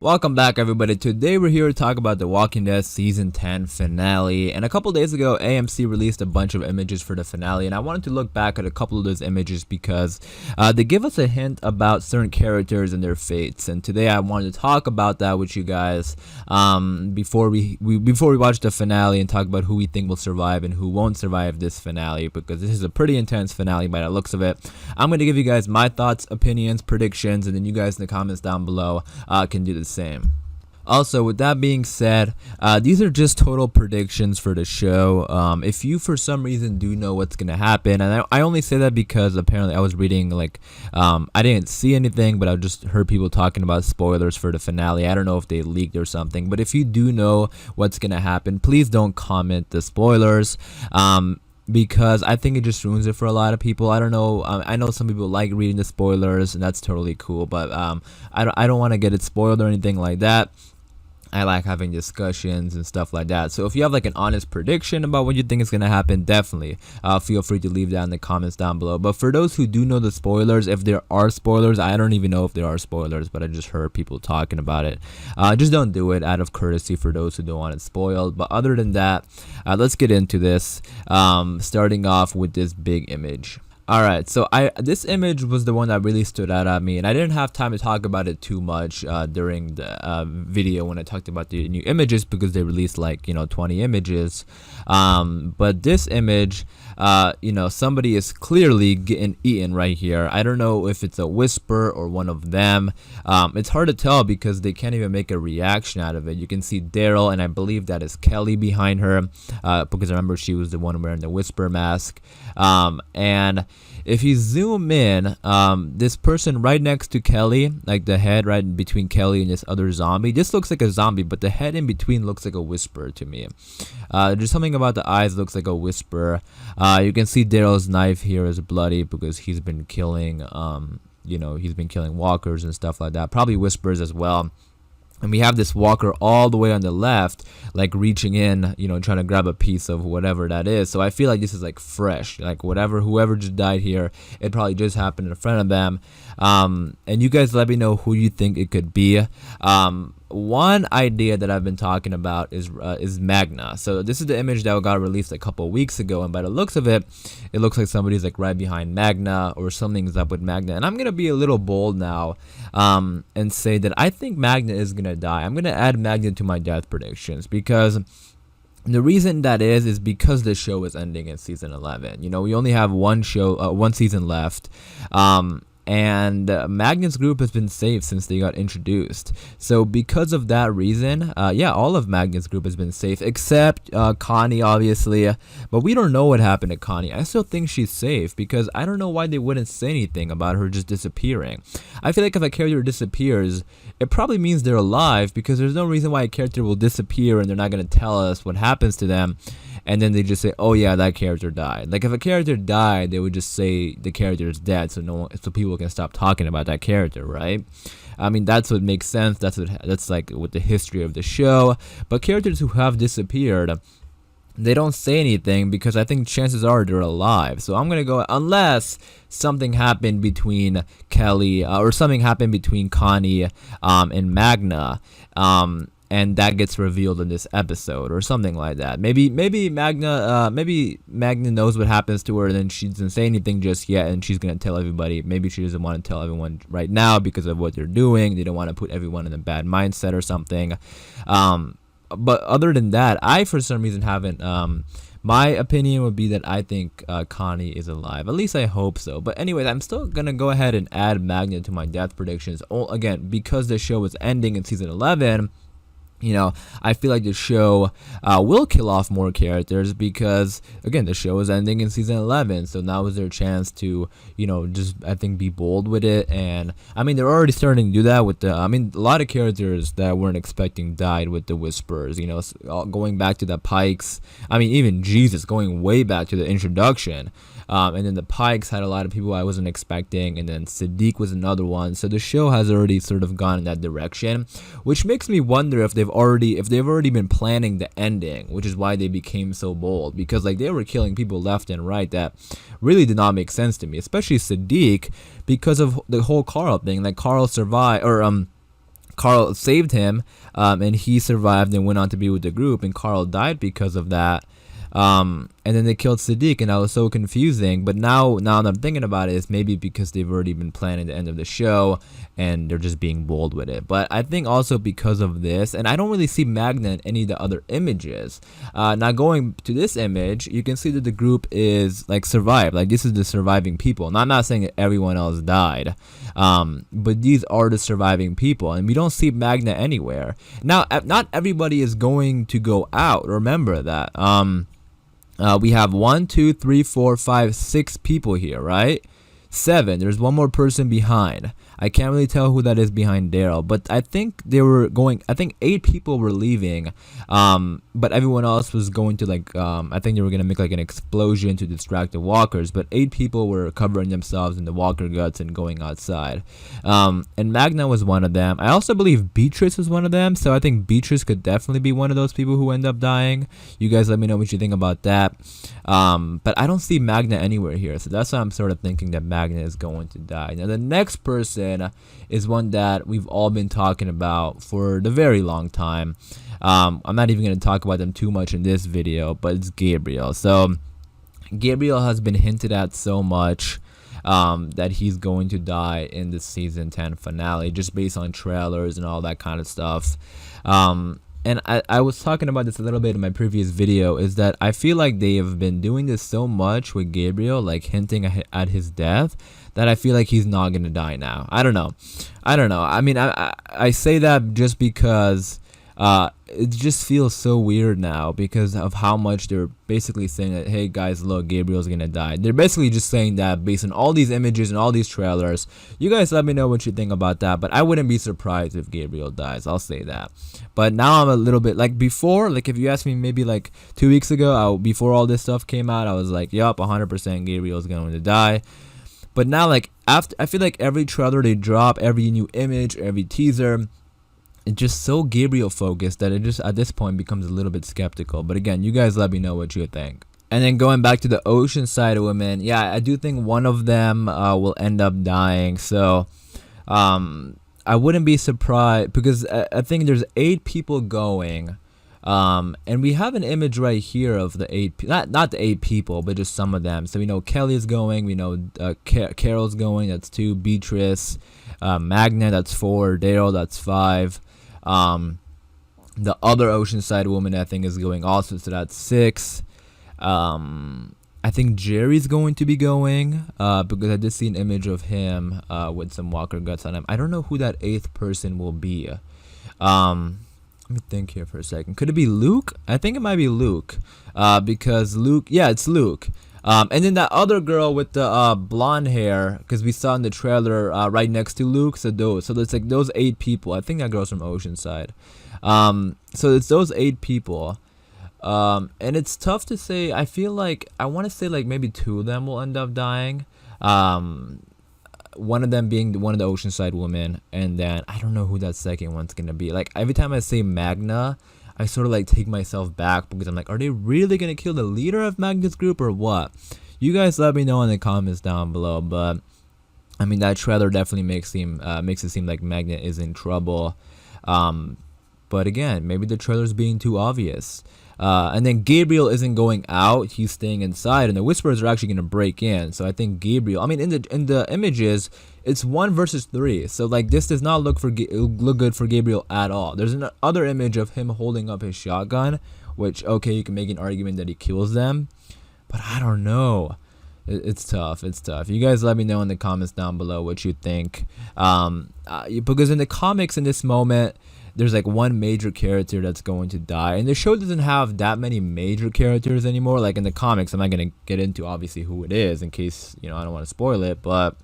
Welcome back, everybody. Today we're here to talk about The Walking Dead Season 10 finale. And a couple days ago, AMC released a bunch of images for the finale, and I wanted to look back at a couple of those images because they give us a hint about certain characters and their fates. And today I wanted to talk about that with you guys before we watch the finale and talk about who we think will survive and who won't survive this finale, because this is a pretty intense finale by the looks of it. I'm going to give you guys my thoughts, opinions, predictions, and then you guys in the comments down below can do the same. Also, with that being said, these are just total predictions for the show. If you for some reason do know what's gonna happen, and I only say that because apparently I was reading I didn't see anything, but I just heard people talking about spoilers for the finale. I don't know if they leaked or something, but if you do know what's gonna happen, please don't comment the spoilers. Because I think it just ruins it for a lot of people. I don't know. I know some people like reading the spoilers, and that's totally cool. But I don't want to get it spoiled or anything like that. I like having discussions and stuff like that. So if you have like an honest prediction about what you think is going to happen, definitely feel free to leave that in the comments down below. But for those who do know the spoilers, if there are spoilers, I don't even know if there are spoilers, but I just heard people talking about it. Just don't do it out of courtesy for those who don't want it spoiled. But other than that, let's get into this, starting off with this big image. Alright, so this image was the one that really stood out at me, and I didn't have time to talk about it too much during the video when I talked about the new images, because they released 20 images. But this image, somebody is clearly getting eaten right here. I don't know if it's a Whisper or one of them. It's hard to tell because they can't even make a reaction out of it. You can see Daryl, and I believe that is Kelly behind her, because I remember she was the one wearing the Whisper mask. And if you zoom in, this person right next to Kelly, like the head right between Kelly and this other zombie, this looks like a zombie, but the head in between looks like a Whisper to me. There's something about the eyes looks like a Whisper. You can see Daryl's knife here is bloody because he's been killing, he's been killing walkers and stuff like that. Probably Whispers as well. And we have this walker all the way on the left, like reaching in, trying to grab a piece of whatever that is. So I feel like this is like fresh, like whoever just died here, it probably just happened in front of them. And you guys let me know who you think it could be. One idea that I've been talking about is Magna. So this is the image that got released a couple of weeks ago, and by the looks of it, it looks like somebody's like right behind Magna, or something's up with Magna. And I'm gonna be a little bold now, and say that I think Magna is gonna die. I'm gonna add Magna to my death predictions, because the reason that is because the show is ending in season 11. We only have one season left. And Magna's group has been safe since they got introduced. So because of that reason, all of Magna's group has been safe, except Connie, obviously. But we don't know what happened to Connie. I still think she's safe, because I don't know why they wouldn't say anything about her just disappearing. I feel like if a character disappears, it probably means they're alive, because there's no reason why a character will disappear and they're not going to tell us what happens to them. And then they just say, oh yeah, that character died. Like if a character died, they would just say the character is dead, so people can stop talking about that character, right? I mean, that's what makes sense. That's like with the history of the show. But characters who have disappeared, they don't say anything, because I think chances are they're alive. So I'm gonna go, unless something happened between Kelly or something happened between Connie and Magna. And that gets revealed in this episode or something like that. Maybe Magna knows what happens to her, and then she doesn't say anything just yet, and she's gonna tell everybody. Maybe she doesn't want to tell everyone right now because of what they're doing. They don't want to put everyone in a bad mindset or something. But other than that, I for some reason haven't. My opinion would be that I think Connie is alive. At least I hope so. But anyways, I'm still gonna go ahead and add Magna to my death predictions. Again, because the show is ending in season 11. I feel like the show will kill off more characters, because again, the show is ending in season 11, so now is their chance to just, I think, be bold with it. And I mean, they're already starting to do that with a lot of characters that weren't expecting died with the Whispers, going back to the Pikes. I mean, even Jesus, going way back to the introduction. And then the Pikes had a lot of people I wasn't expecting, and then Siddiq was another one. So the show has already sort of gone in that direction, which makes me wonder if they've already been planning the ending, which is why they became so bold, because like they were killing people left and right that really did not make sense to me, especially Siddiq, because of the whole Carl thing. Like Carl survived, or Carl saved him, and he survived and went on to be with the group, and Carl died because of that. And then they killed Sadiq, and that was so confusing. But now that I'm thinking about it, it's maybe because they've already been planning the end of the show, and they're just being bold with it. But I think also because of this, and I don't really see Magna in any of the other images. Now going to this image, you can see that the group is like survived. Like this is the surviving people. Now, I'm not saying that everyone else died, but these are the surviving people, and we don't see Magna anywhere. Now, not everybody is going to go out. Remember that. We have 1, 2, 3, 4, 5, 6 people here, right? 7. There's one more person behind. I can't really tell who that is behind Daryl, but I think they were going. I think 8 people were leaving, but everyone else was going to like. I think they were gonna make like an explosion to distract the walkers, but 8 people were covering themselves in the walker guts and going outside. And Magna was one of them. I also believe Beatrice was one of them, so I think Beatrice could definitely be one of those people who end up dying. You guys let me know what you think about that. But I don't see Magna anywhere here, so that's why I'm sort of thinking that Magna is going to die. Now the next person is one that we've all been talking about for the very long time. I'm not even going to talk about them too much in this video, but it's Gabriel. So Gabriel has been hinted at so much that he's going to die in the season 10 finale, just based on trailers and all that kind of stuff. And I was talking about this a little bit in my previous video, is that I feel like they have been doing this so much with Gabriel, like hinting at his death, that I feel like he's not going to die now. I don't know. I mean, I say that just because it just feels so weird now because of how much they're basically saying that, hey guys, look, Gabriel's gonna die. They're basically just saying that based on all these images and all these trailers. You guys let me know what you think about that, but I wouldn't be surprised if Gabriel dies. I'll say that. But now I'm a little bit like before, like if you asked me maybe like 2 weeks ago, before all this stuff came out, I was like, yup, 100% Gabriel's going to die. But now, like after, I feel like every trailer they drop, every new image, every teaser, it's just so Gabriel focused that it just at this point becomes a little bit skeptical. But again, you guys let me know what you think. And then going back to the Oceanside women, yeah, I do think one of them will end up dying. So I wouldn't be surprised because I think there's 8 people going. And we have an image right here of the 8, not the 8 people, but just some of them. So we know Kelly's going, we know Carol's going, that's 2, Beatrice, Magna, that's 4, Daryl, that's 5. The other Oceanside woman I think is going also, so that's 6. I think Jerry's going to be going because I did see an image of him with some walker guts on him. I don't know who that 8th person will be. Let me think here for a second. Could it be Luke? I think it might be Luke because Luke, yeah, it's Luke. And then that other girl with the blonde hair, because we saw in the trailer right next to Luke. So it's like those 8 people. I think that girl's from Oceanside. So it's those 8 people. And it's tough to say. I feel like I want to say like maybe 2 of them will end up dying. One of them being one of the Oceanside women, and then I don't know who that second one's gonna be. Like every time I say Magna, I sort of like take myself back because I'm like, are they really gonna kill the leader of Magna's group or what? You guys let me know in the comments down below. But I mean, that trailer definitely makes it seem like Magna is in trouble. But again, maybe the trailer's being too obvious. And then Gabriel isn't going out; he's staying inside, and the Whisperers are actually going to break in. So I think Gabriel. I mean, in the images, it's 1 versus 3. So like this does not look good for Gabriel at all. There's another image of him holding up his shotgun, which okay, you can make an argument that he kills them, but I don't know. It's tough. It's tough. You guys let me know in the comments down below what you think. Because in the comics, in this moment, there's like one major character that's going to die, and the show doesn't have that many major characters anymore. Like in the comics, I'm not gonna get into obviously who it is in case I don't want to spoil it, but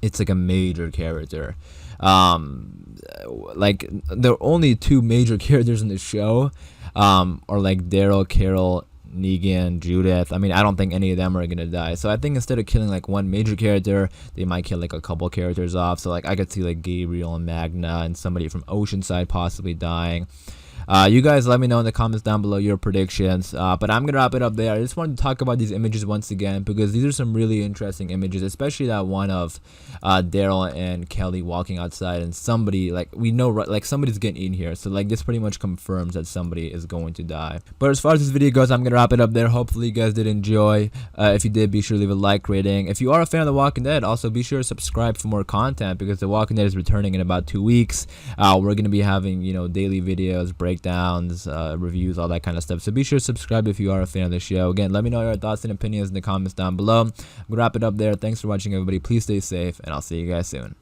it's like a major character. Like the only 2 major characters in the show are like Daryl, Carol, Negan, Judith. I mean, I don't think any of them are gonna die. So I think instead of killing like one major character, they might kill like a couple characters off. So like I could see like Gabriel and Magna and somebody from Oceanside possibly dying. You guys let me know in the comments down below your predictions. But I'm gonna wrap it up there. I just wanted to talk about these images once again because these are some really interesting images, especially that one of Daryl and Kelly walking outside and somebody, like, we know, like, somebody's getting eaten here. So like this pretty much confirms that somebody is going to die. But as far as this video goes, I'm gonna wrap it up there. Hopefully you guys did enjoy. If you did, be sure to leave a like rating. If you are a fan of The Walking Dead, also be sure to subscribe for more content because The Walking Dead is returning in about 2 weeks. We're gonna be having, you know, daily videos, breakdowns, reviews, all that kind of stuff. So be sure to subscribe if you are a fan of the show. Again, let me know your thoughts and opinions in the comments down below. I'm gonna wrap it up there. Thanks for watching, everybody. Please stay safe, and I'll see you guys soon.